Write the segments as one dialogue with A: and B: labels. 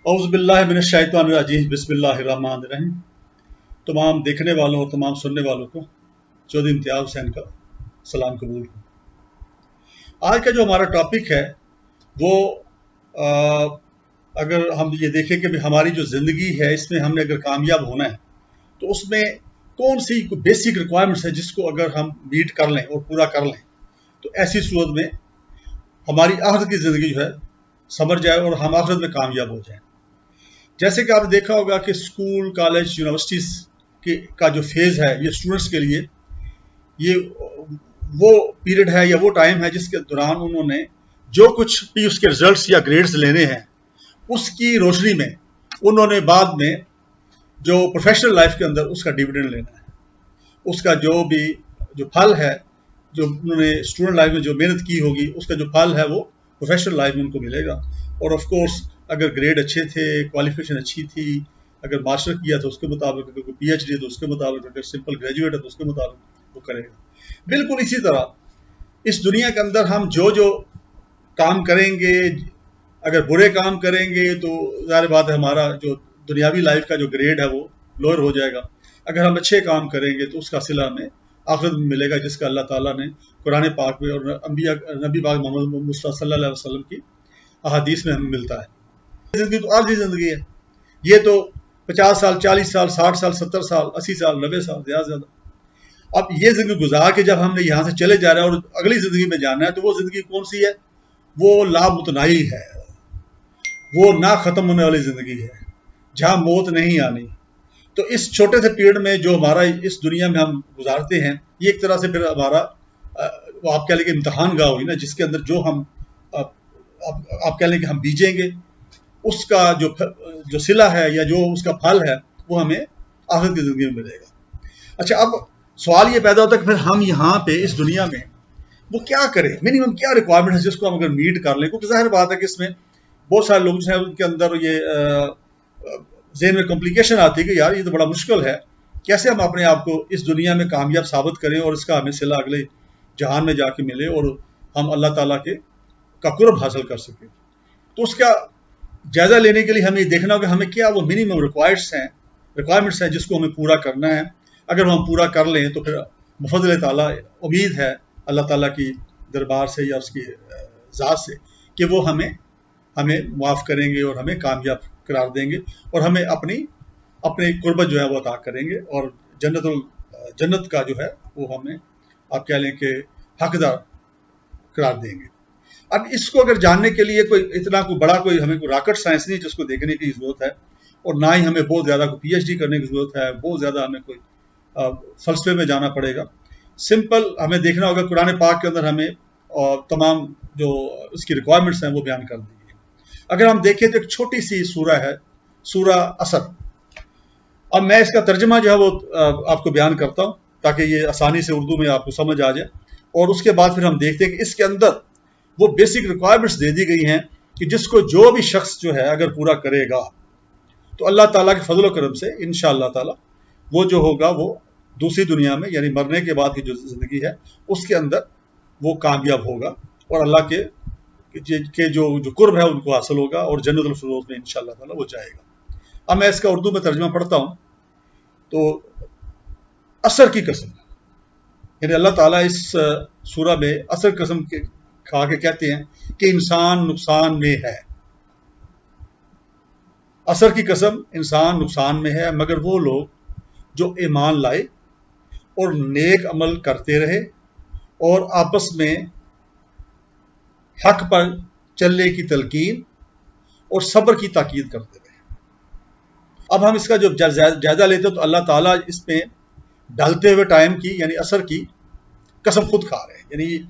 A: औज़ु बिल्लाहि मिनश शैतानिर रजीम बिस्मिल्लाहिर रहमानिर रहीम। तमाम देखने वालों और तमाम सुनने वालों को चौधरी इम्तियाज़ हुसैन का सलाम कबूल हो। आज का जो हमारा टॉपिक है वो अगर हम ये देखें कि हमारी जो ज़िंदगी है इसमें हमने अगर कामयाब होना है तो उसमें कौन सी बेसिक रिक्वायरमेंट्स है जिसको अगर हम मीट कर लें और पूरा कर लें तो ऐसी सूरत में हमारी आखिरत की ज़िंदगी जो है संवर जाए और हम आखिरत में कामयाब हो जाएं। जैसे कि आपने देखा होगा कि स्कूल, कॉलेज, यूनिवर्सिटीज़ का जो फेज़ है ये स्टूडेंट्स के लिए ये वो पीरियड है या वो टाइम है जिसके दौरान उन्होंने जो कुछ भी उसके रिजल्ट्स या ग्रेड्स लेने हैं उसकी रोशनी में उन्होंने बाद में जो प्रोफेशनल लाइफ के अंदर उसका डिविडेंड लेना है। उसका जो फल है, जो उन्होंने स्टूडेंट लाइफ में जो मेहनत की होगी उसका जो फल है वो प्रोफेशनल लाइफ में उनको मिलेगा। और ऑफ कोर्स अगर ग्रेड अच्छे थे, क्वालिफिकेशन अच्छी थी, अगर मास्टर किया तो उसके मुताबिक, अगर पीएचडी है तो उसके मुताबिक, अगर सिंपल ग्रेजुएट है तो उसके मुताबिक वो करेगा। बिल्कुल इसी तरह इस दुनिया के अंदर हम जो काम करेंगे, अगर बुरे काम करेंगे तो ज़ाहिर बात है हमारा जो दुनियावी लाइफ का जो ग्रेड है वो लोअर हो जाएगा। अगर हम अच्छे काम करेंगे तो उसका सिला हमें आखिरत में मिलेगा, जिसका अल्लाह ताला ने कुरान पाक में और नबी पाक मोहम्मद मुस्तफ़ा सल्लल्लाहु अलैहि वसल्लम की अहादीस में हमें मिलता है। ज़िंदगी तो आर्जी ज़िंदगी है, ये तो 50 साल, 40 साल, 60 साल, 70 साल, 80 साल, 90 साल, ज़्यादा से ज़्यादा। अब ये ज़िंदगी गुजार के जब हमने यहाँ से चले जा रहे हैं और अगली ज़िंदगी में जाना है तो वो ज़िंदगी कौन सी है? वो लामुतनाही है, वो ना ख़त्म होने वाली ज़िंदगी है जहाँ मौत नहीं आनी। तो इस छोटे से पीरियड में जो हमारा इस दुनिया में हम गुजारते हैं ये एक तरह से फिर हमारा वो आप कह लें कि इम्तहान गाह होगी ना, जिसके अंदर जो हम आप कह लें कि हम बीजेंगे उसका जो सिला है या जो उसका फल है वो हमें आखिरत की ज़िंदगी में मिलेगा। अच्छा, अब सवाल ये पैदा होता है कि फिर हम यहाँ पे इस दुनिया में वो क्या करें, मिनिमम क्या रिक्वायरमेंट है जिसको हम अगर मीट कर लें। क्योंकि ज़ाहिर बात है कि इसमें बहुत सारे लोग जो हैं उनके अंदर ये ज़हन में कॉम्प्लिकेशन आती है कि यार ये तो बड़ा मुश्किल है, कैसे हम अपने आप को इस दुनिया में कामयाब साबित करें और इसका हमें सिला अगले जहान में जाके मिले और हम अल्लाह ताला का कुर्ब हासिल कर सकें। तो उसका जायज़ा लेने के लिए हमें देखना होगा हमें क्या वो मिनिमम रिक्वायरमेंट्स हैं जिसको हमें पूरा करना है। अगर हम पूरा कर लें तो फिर मुफद्दल ताला उम्मीद है अल्लाह ताला की दरबार से या उसकी ज़ात से कि वो हमें माफ़ करेंगे और हमें कामयाब करार देंगे और हमें अपने कुर्बत जो है वो अता करेंगे और जन्नत का जो है वो हमें आप कह लें कि हकदार करार देंगे। अब इसको अगर जानने के लिए हमें कोई रॉकेट साइंस नहीं जिसको देखने की ज़रूरत है और ना ही हमें बहुत ज़्यादा कोई पीएचडी करने की ज़रूरत है, बहुत ज़्यादा हमें कोई फलसफे में जाना पड़ेगा। सिंपल हमें देखना होगा कुरान पाक के अंदर हमें तमाम जो उसकी रिक्वायरमेंट्स हैं वो बयान कर दी है। अगर हम देखें तो एक छोटी सी सूरा है, सूरा असर। अब मैं इसका तर्जमा जो है वो आपको बयान करता हूँ ताकि ये आसानी से उर्दू में आपको समझ आ जाए और उसके बाद फिर हम देखते हैं कि इसके अंदर वो बेसिक रिक्वायरमेंट्स दे दी गई हैं कि जिसको जो भी शख्स जो है अगर पूरा करेगा तो अल्लाह ताला के फजल करम से इंशाअल्लाह ताला वो जो होगा वो दूसरी दुनिया में यानी मरने के बाद की जो ज़िंदगी है उसके अंदर वो कामयाब होगा और अल्लाह के जो कुर्ब है उनको हासिल होगा और जन्नतुल फिरदौस में इंशाअल्लाह ताला वो जाएगा। अब मैं इसका उर्दू में तर्जुमा पढ़ता हूँ। तो असर की कसम, यानी अल्लाह ताला इस सूरा में असर कसम खा के कहते हैं कि इंसान नुकसान में है। असर की कसम, इंसान नुकसान में है मगर वो लोग जो ईमान लाए और नेक अमल करते रहे और आपस में हक पर चलने की तलकीन और सब्र की ताकीद करते रहे। अब हम इसका जो जायजा लेते हैं तो अल्लाह ताला इसमें ढलते हुए टाइम की यानी असर की कसम खुद खा रहे हैं, यानी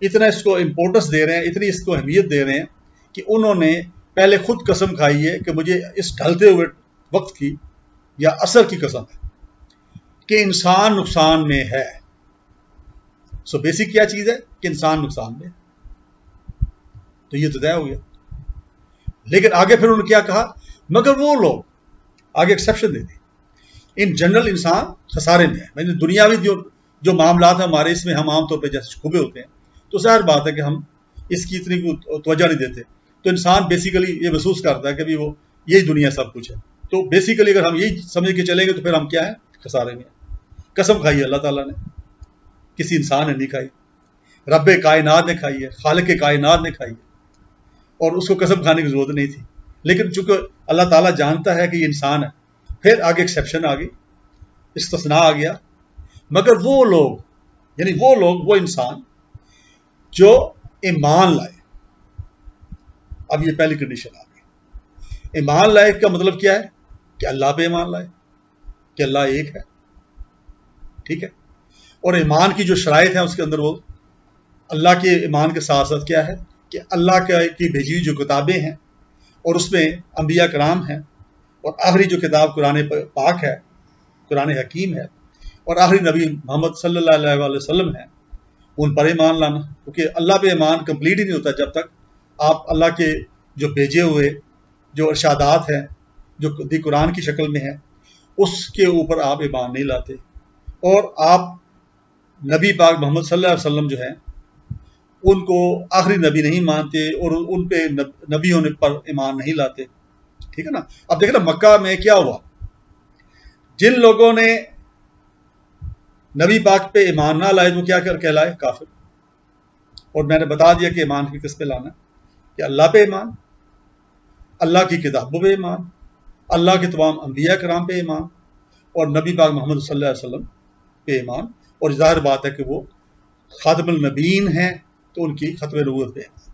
A: इतना इसको इम्पोर्टेंस दे रहे हैं, इतनी इसको अहमियत दे रहे हैं कि उन्होंने पहले खुद कसम खाई है कि मुझे इस ढलते हुए वक्त की या असर की कसम है कि इंसान नुकसान में है। सो बेसिक क्या चीज़ है कि इंसान नुकसान में है, तो ये तो तय हो गया। लेकिन आगे फिर उन्होंने क्या कहा, मगर वो लोग आगे exception they the, in general इंसान खसारे में है। मैंने दुनियावी जो मामलात है हमारे इसमें हम आमतौर पर जैसे छुपे होते हैं तो ज़ाहिर बात है कि हम इसकी इतनी तवज्जो नहीं देते। तो इंसान बेसिकली ये महसूस करता है कि भी वो यही दुनिया सब कुछ है। तो बेसिकली अगर हम यही समझ के चलेंगे तो फिर हम क्या है, खसारे में। कसम खाई है अल्लाह ताला ने, किसी इंसान ने नहीं खाई, रब्बे कायनात ने खाई है, खालिक कायनात ने खाई है, और उसको कसम खाने की जरूरत नहीं थी। लेकिन चूंकि अल्लाह ताला जानता है कि ये इंसान है, फिर आगे एक्सेप्शन आ गई, इस्तिस्ना आ गया। मगर वो लोग, यानी वो इंसान जो ईमान लाए, अब ये पहली कंडीशन आ गई। ईमान लाए का मतलब क्या है कि अल्लाह पे ईमान लाए कि अल्लाह एक है, ठीक है। और ईमान की जो शराइत है उसके अंदर वो अल्लाह के ईमान के साथ साथ क्या है कि अल्लाह की भेजी हुई जो किताबें हैं और उसमें अंबिया कराम हैं, और आखिरी जो किताब कुरान पाक है, कुरान हकीम है, और आखिरी नबी मोहम्मद सल्लल्लाहु अलैहि वसल्लम है, उन पर ईमान लाना। क्योंकि अल्लाह पे ईमान कंप्लीट ही नहीं होता जब तक आप अल्लाह के जो भेजे हुए जो इरशादात हैं, जो दी कुरान की शक्ल में है, उसके ऊपर आप ईमान नहीं लाते, और आप नबी पाक मोहम्मद सल्लल्लाहु अलैहि वसल्लम जो है उनको आखिरी नबी नहीं मानते और उन पे नबी होने पर ईमान नहीं लाते, ठीक है ना। अब देख ना मक्का में क्या हुआ, जिन लोगों ने नबी पाक पे ईमान ना लाए तो क्या कहलाए, काफिर। और मैंने बता दिया कि ईमान की किस पे लाना, कि अल्लाह पे ईमान, अल्लाह की किताबों पे ईमान, अल्लाह के तमाम अंबिया कराम पे ईमान, और नबी पाक मोहम्मद सल्लल्लाहु अलैहि वसल्लम पे ईमान। और जाहिर बात है कि वो खातमुल नबीन हैं, तो उनकी खत्म नबूवत पे ईमान।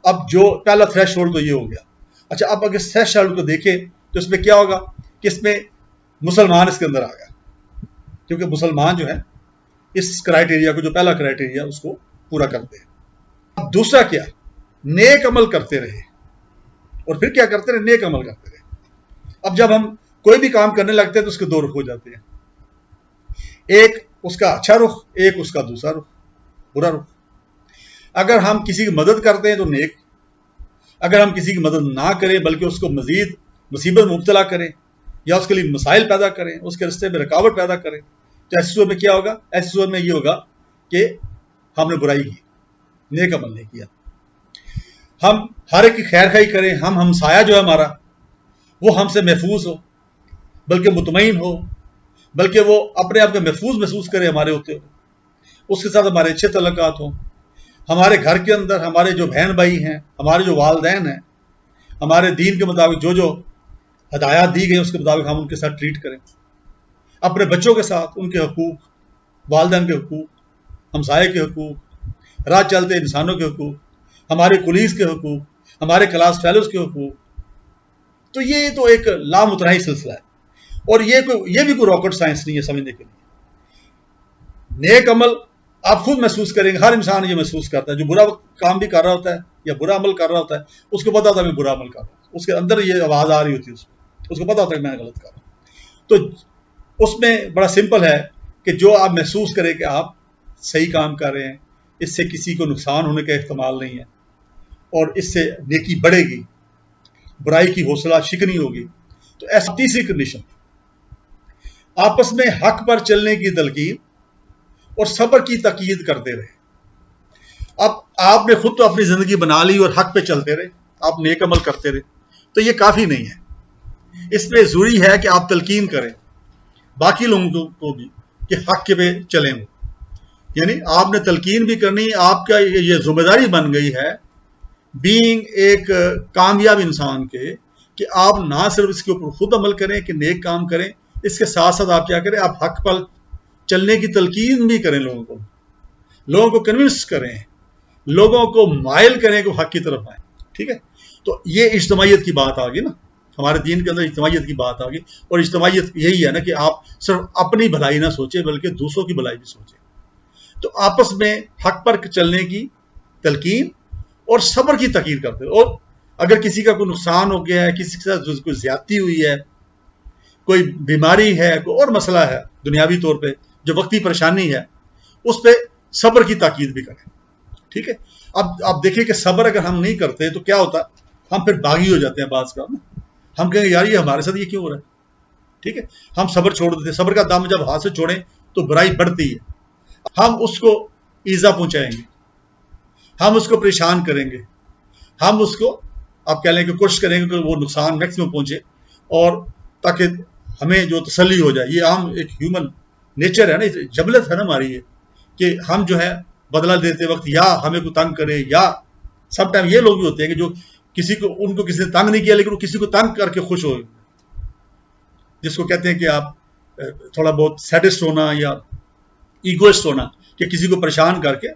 A: अब जो पहला थ्रेश होल्ड तो ये हो गया। अच्छा, अब अगर थ्रेश होल्ड को देखें तो इसमें क्या होगा कि इसमें मुसलमान इसके अंदर आ गया, क्योंकि मुसलमान जो है इस क्राइटेरिया को, जो पहला क्राइटेरिया, उसको पूरा करते हैं। अब दूसरा क्या, नेक अमल करते रहे, और फिर क्या करते रहे, नेक अमल करते रहे। अब जब हम कोई भी काम करने लगते हैं तो उसके दो रुख हो जाते हैं, एक उसका अच्छा रुख, एक उसका दूसरा रुख, बुरा रुख। अगर हम किसी की मदद करते हैं तो नेक, अगर हम किसी की मदद ना करें बल्कि उसको मजीद मुसीबत में मुब्तला करें या उसके लिए मसाइल पैदा करें, उसके रिश्ते में रुकावट पैदा करें, तो ऐसी सूरत में क्या होगा, ऐसी सूरत में ये होगा कि हमने बुराई की, नेक अमल नहीं किया। हम हर एक की खैर खाई करें, हम हमसाया जो है हमारा वो हमसे महफूज हो, बल्कि मुतमईन हो, बल्कि वो अपने आप को महफूज महसूस करे हमारे होते हुए, उसके साथ हमारे अच्छे तल्लुकात हों। हमारे घर के अंदर हमारे जो बहन भाई हैं, हमारे जो वालिदैन हैं, हमारे दीन के मुताबिक जो जो हदायत दी गई उसके मुताबिक हम उनके साथ ट्रीट करें। अपने बच्चों के साथ उनके हकूक, वालिदैन के हकूक, हमसाये के हकूक, राह चलते इंसानों के हकूक, हमारे कुलीस के हकूक, हमारे क्लास फेलोज के हकूक। तो ये तो एक लामुतनाही सिलसिला है, और ये भी कोई रॉकेट साइंस नहीं है समझने के लिए। नेक अमल आप खुद महसूस करेंगे, हर इंसान ये महसूस करता है, जो बुरा काम भी कर रहा होता है या बुरा अमल कर रहा होता है, उसको पता होता है मैं बुरा अमल कर रहा हूँ, उसके अंदर ये आवाज आ रही होती है, उसको पता होता है कि मैं गलत कर रहा हूँ। तो उसमें बड़ा सिंपल है कि जो आप महसूस करें कि आप सही काम कर रहे हैं, इससे किसी को नुकसान होने का इख्तिमाल नहीं है, और इससे नेकी बढ़ेगी, बुराई की हौसला शिकनी होगी। तो ऐसी तीसरी कंडीशन, आपस में हक पर चलने की तलकीन और सब्र की ताकीद करते रहे। अब आपने खुद तो अपनी जिंदगी बना ली और हक पे चलते रहे, आप नेक अमल करते रहे, तो ये काफी नहीं है। इसमें जरूरी है कि आप तलकीन करें बाकी लोगों को भी कि हक पे चलें, यानी आपने तलकीन भी करनी। आपका ये जिम्मेदारी बन गई है बीइंग एक कामयाब इंसान के, कि आप ना सिर्फ इसके ऊपर खुद अमल करें कि नेक काम करें, इसके साथ साथ आप क्या करें, आप हक पर चलने की तलकीन भी करें, लोगों को कन्विंस करें, लोगों को माइल करें कि हक की तरफ आए, ठीक है। तो ये इज्तिमाइयत की बात आ गई ना, हमारे दीन के अंदर इज्तिमाइयत की बात आ गई। और इज्तिमाइयत यही है ना कि आप सिर्फ अपनी भलाई ना सोचे बल्कि दूसरों की भलाई भी सोचे। तो आपस में हक पर चलने की तलकीन और सब्र की तकीद करते हो। और अगर किसी का कोई नुकसान हो गया है, किसी के साथ कोई ज्यादती हुई है, कोई बीमारी है, कोई और मसला है दुनियावी तौर पे, जो वक्ती परेशानी है, उस पर सब्र की ताकीद भी करें, ठीक है। अब आप देखिए कि सब्र अगर हम नहीं करते तो क्या होता, हम फिर बागी हो जाते हैं बात का ना। हम कहेंगे यार ये हमारे साथ ये क्यों हो रहा है, ठीक है। हम सब्र छोड़ देते, सब्र का दाम जब हाथ से छोड़ें तो बुराई बढ़ती है, हम उसको ईजा पहुंचाएंगे, हम उसको परेशान करेंगे, हम उसको آپ کہہ لیں کہ کوشش کریں گے کہ وہ نقصان میکسیمم پہنچے، اور تاکہ ہمیں جو تسلی ہو جائے. یہ عام ایک ہیومن نیچر ہے نا، جبلت ہے نا ہماری یہ، کہ ہم جو ہے بدلہ دیتے وقت یا ہمیں کو تنگ کرے، یا سم ٹائم یہ لوگ بھی ہوتے ہیں کہ جو ان کو کسی نے تنگ نہیں کیا لیکن وہ کسی کو تنگ کر کے خوش ہو، جس کو کہتے ہیں کہ آپ تھوڑا بہت سیڈسٹ ہونا یا ایگوسٹ ہونا، کہ کسی کو پریشان کر کے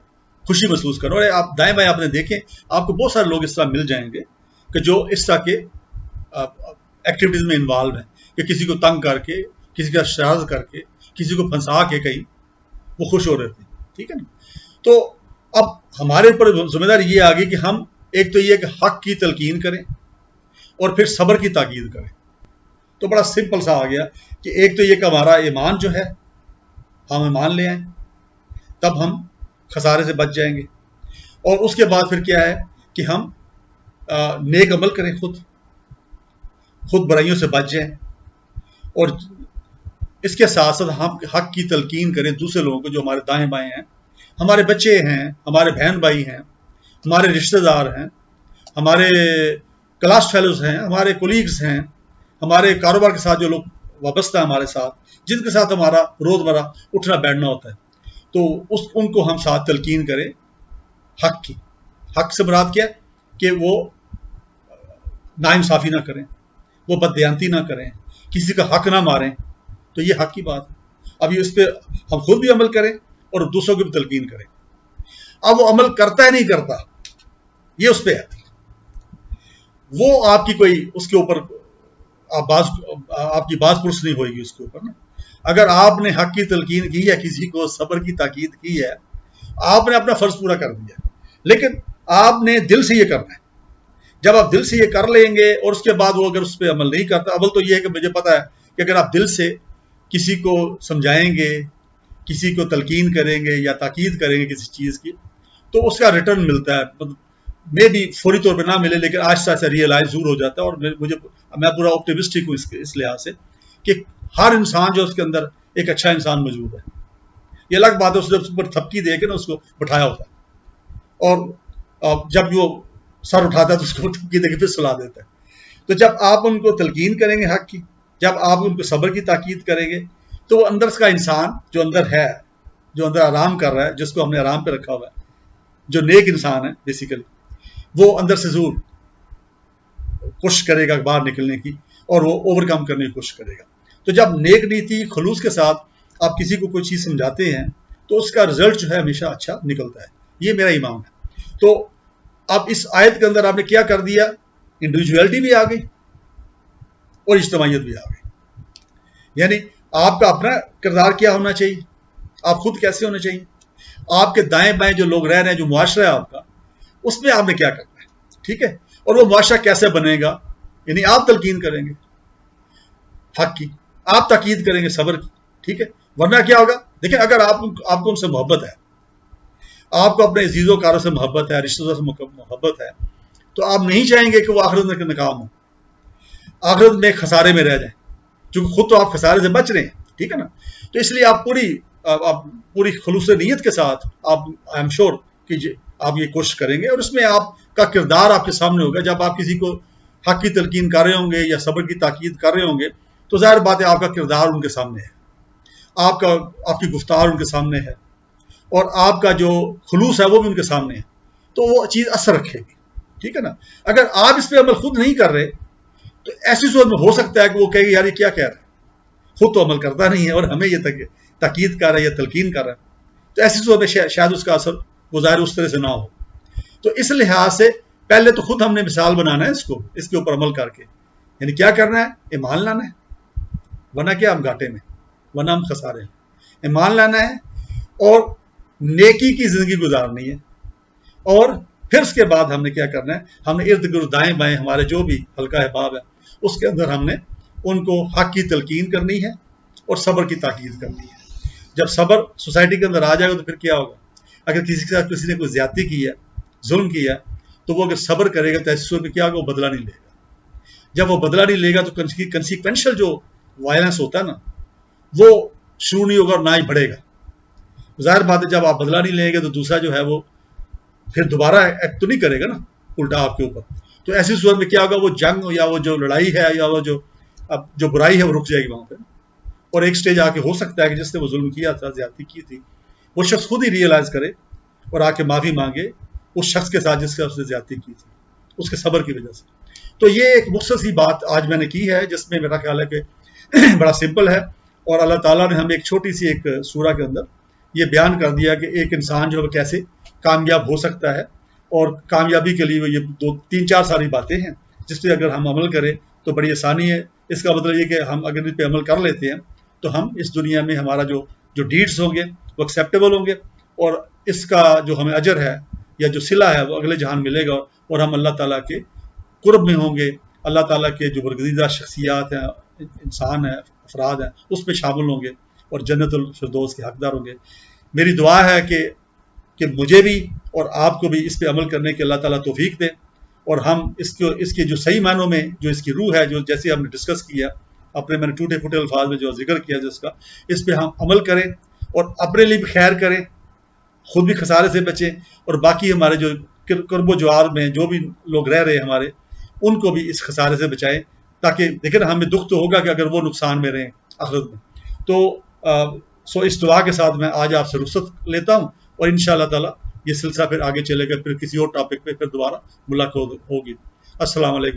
A: خوشی محسوس کرنا. اور آپ دائیں بائیں آپ نے دیکھیں، آپ کو بہت سارے لوگ اس طرح مل جائیں گے کہ جو اس طرح کے ایکٹیویٹیز میں انوالو ہیں، کہ کسی کو تنگ کر کے، کسی کا شرارت کر کے، کسی کو پھنسا کے کہیں وہ خوش ہو رہے تھے. ٹھیک ہے نا. تو اب ہمارے اوپر ذمہ داری یہ آ گئی کہ ہم ایک تو یہ کہ حق کی تلقین کریں اور پھر صبر کی تاکید کریں. تو بڑا سمپل سا آ گیا کہ ایک تو یہ کہ ہمارا ایمان جو ہے ہم ایمان لے آئیں، تب ہم خسارے سے بچ جائیں گے. اور اس کے بعد پھر کیا ہے کہ ہم نیک عمل کریں، خود برائیوں سے بچ جائیں، اور اس کے ساتھ ساتھ ہم حق کی تلقین کریں دوسرے لوگوں کو جو ہمارے دائیں بائیں ہیں، ہمارے بچے ہیں، ہمارے بہن بھائی ہیں، ہمارے رشتہ دار ہیں، ہمارے کلاس فیلوز ہیں، ہمارے کولیگز ہیں، ہمارے کاروبار کے ساتھ جو لوگ وابستہ ہیں ہمارے ساتھ، جن کے ساتھ ہمارا روزمرہ اٹھنا بیٹھنا ہوتا ہے. تو ان کو ہم ساتھ تلقین کریں حق کی. حق سے مراد کیا کہ وہ ناانصافی نہ کریں، وہ بددیانتی نہ کریں، کسی کا حق نہ ماریں. تو یہ حق کی بات ہے. اب یہ اس پہ ہم خود بھی عمل کریں اور دوسروں کو بھی تلقین کریں. اب وہ عمل کرتا ہے نہیں کرتا، یہ اس پہ ہے. وہ آپ کی کوئی اس کے اوپر آپ کی باز پرس نہیں ہوئے گی اس کے اوپر نا. اگر آپ نے حق کی تلقین کی ہے، کسی کو صبر کی تاکید کی ہے، آپ نے اپنا فرض پورا کر دیا. لیکن آپ نے دل سے یہ کرنا ہے. جب آپ دل سے یہ کر لیں گے اور اس کے بعد وہ اگر اس پہ عمل نہیں کرتا، اول تو یہ ہے کہ مجھے پتا ہے کہ اگر آپ دل سے کسی کو سمجھائیں گے، کسی کو تلقین کریں گے یا تاکید کریں گے کسی چیز کی، تو اس کا ریٹرن ملتا ہے. میں بھی فوری طور پہ نہ ملے لیکن آہستہ آہستہ ریئلائز ضرور ہو جاتا ہے. اور میں پورا آپٹیمسٹک ہوں اس لحاظ سے کہ ہر انسان جو اس کے اندر ایک اچھا انسان موجود ہے. یہ الگ بات ہے اس نے اس پر تھپکی دے کے نا اس کو بٹھایا ہوتا ہے، اور جب وہ سر اٹھاتا ہے تو اس کو تھپکی دے کے پھر سلا دیتا ہے. تو جب آپ ان کو تلقین کریں گے حق کی، جب آپ ان کو صبر کی تاکید کریں گے، تو وہ اندر کا انسان جو اندر ہے، جو اندر آرام کر رہا ہے، جس کو ہم نے آرام پہ رکھا ہوا ہے، جو نیک انسان ہے بیسیکلی، وہ اندر سے ضرور کوشش کرے گا باہر نکلنے کی اور وہ اوور کم کرنے کی کوشش کرے گا. تو جب نیک نیتی خلوص کے ساتھ آپ کسی کو کوئی چیز سمجھاتے ہیں تو اس کا رزلٹ جو ہے ہمیشہ اچھا نکلتا ہے. یہ میرا ایمان ہے. تو اب اس آیت کے اندر آپ نے کیا کر دیا، انڈیویجویلٹی بھی آ گئی اور اجتماعیت بھی آ گئی. یعنی آپ کا اپنا کردار کیا ہونا چاہیے، آپ خود کیسے ہونے چاہیے، آپ کے دائیں بائیں جو لوگ رہ رہے ہیں، جو معاشرہ ہے آپ کا، اس میں آپ نے کیا کرنا ہے. ٹھیک ہے. اور وہ معاشرہ کیسے بنے گا، یعنی آپ تلقین کریں گے حق کی، آپ تاکید کریں گے صبر کی. ٹھیک ہے. ورنہ کیا ہوگا، دیکھیں اگر آپ کو ان سے محبت ہے، آپ کو اپنے عزیز و کاروں سے محبت ہے، رشتہ داروں سے محبت ہے، تو آپ نہیں چاہیں گے کہ وہ آخرت میں ناکام ہو، آخرت میں خسارے میں رہ جائیں، چونکہ خود تو آپ خسارے سے بچ رہے ہیں. ٹھیک ہے نا. تو اس لیے آپ پوری خلوص نیت کے ساتھ آپ آئی ایم شور کہ آپ یہ کوشش کریں گے، اور اس میں آپ کا کردار آپ کے سامنے ہوگا. جب آپ کسی کو حق کی تلقین کر رہے ہوں گے یا صبر کی تاکید کر رہے ہوں گے تو ظاہر بات ہے آپ کا کردار ان کے سامنے ہے، آپ کی گفتار ان کے سامنے ہے، اور آپ کا جو خلوص ہے وہ بھی ان کے سامنے ہے. تو وہ چیز اثر رکھے گی. ٹھیک ہے نا. اگر آپ اس پہ عمل خود نہیں کر رہے تو ایسی صورت میں ہو سکتا ہے کہ وہ کہے گی یار یہ کیا کہہ رہا ہے، خود تو عمل کرتا نہیں ہے اور ہمیں یہ تاکید کر رہا ہے یا تلقین کر رہا ہے. تو ایسی صورت میں شاید اس کا اثر وہ ظاہر اس طرح سے نہ ہو. تو اس لحاظ سے پہلے تو خود ہم نے مثال بنانا ہے اس کے اوپر عمل کر کے. یعنی کیا کرنا ہے، ایمان لانا ہے، ورنہ کیا ہم گھاٹے میں، ورنہ ہم خسارے ہیں. ایمان لانا ہے اور نیکی کی زندگی گزارنی ہے. اور پھر اس کے بعد ہم نے کیا کرنا ہے، ہم نے ارد گرد دائیں بائیں ہمارے جو بھی حلقہ احباب ہے اس کے اندر ہم نے ان کو حق کی تلقین کرنی ہے اور صبر کی تاکید کرنی ہے. جب صبر سوسائٹی کے اندر آ جائے گا تو پھر کیا ہوگا، اگر کسی کے ساتھ کسی نے کوئی زیادتی کی ہے، ظلم کیا، تو وہ اگر صبر کرے گا تو ایسی صورت میں کیا ہوگا، وہ بدلہ نہیں لے گا. جب وہ بدلہ نہیں لے گا تو کنسیکوینشل جو وائلنس ہوتا ہے نا وہ شروع نہیں ہوگا اور نہ ہی بڑھے گا. ظاہر بات ہے جب آپ بدلہ نہیں لیں گے تو دوسرا جو ہے وہ پھر دوبارہ ایکٹ تو نہیں کرے گا نا الٹا آپ کے اوپر. تو ایسی صورت میں کیا ہوگا، وہ جنگ یا وہ جو لڑائی ہے یا وہ جو برائی ہے وہ رک جائے گی وہاں پہ. اور ایک سٹیج آ کے ہو سکتا ہے کہ جس نے وہ ظلم کیا تھا، زیادتی کی تھی، وہ شخص خود ہی ریئلائز کرے اور آ کے معافی مانگے اس شخص کے ساتھ جس کا اس نے زیادتی کی تھی، اس کے صبر کی وجہ سے. تو یہ ایک مختصر سی بات آج میں نے کی ہے، جس میں میرا خیال ہے کہ بڑا سمپل ہے، اور اللہ تعالیٰ نے ہمیں ایک چھوٹی سی ایک سورہ کے اندر یہ بیان کر دیا کہ ایک انسان جو ہے کیسے کامیاب ہو سکتا ہے. اور کامیابی کے لیے یہ 2-3-4 ساری باتیں ہیں جس پہ اگر ہم عمل کریں تو بڑی آسانی ہے. اس کا مطلب یہ کہ ہم اگر اس پہ عمل کر لیتے ہیں تو ہم اس دنیا میں ہمارا جو ڈیڈز ہوں گے وہ ایکسیپٹیبل ہوں گے، اور اس کا جو ہمیں اجر ہے یا جو صلہ ہے وہ اگلے جہان ملے گا، اور ہم اللہ تعالیٰ کے قرب میں ہوں گے. اللہ تعالیٰ کے جو برگزیدہ شخصیات ہیں، انسان ہیں، افراد ہیں، اس میں شامل ہوں گے اور جنت الفردوس کے حقدار ہوں گے. میری دعا ہے کہ مجھے بھی اور آپ کو بھی اس پہ عمل کرنے کے اللہ تعالیٰ توفیق دے، اور ہم اس کے جو صحیح معنوں میں جو اس کی روح ہے، جو جیسے ہم نے ڈسکس کیا اپنے میں نے ٹوٹے پھوٹے الفاظ میں جو ذکر کیا جس کا، اس پہ ہم عمل کریں اور اپنے لیے بھی خیر کریں، خود بھی خسارے سے بچیں، اور باقی ہمارے جو قرب و جوار میں جو بھی لوگ رہ رہے ہیں ہمارے، ان کو بھی اس خسارے سے بچائیں. تاکہ دیکھیں ہمیں دکھ تو ہوگا کہ اگر وہ نقصان میں رہیں آخرت میں. تو اس دعا کے ساتھ میں آج آپ سے رخصت لیتا ہوں، اور انشاءاللہ تعالی یہ سلسلہ پھر آگے چلے گا، پھر کسی اور ٹاپک پہ پھر دوبارہ ملاقات ہوگی. السلام علیکم.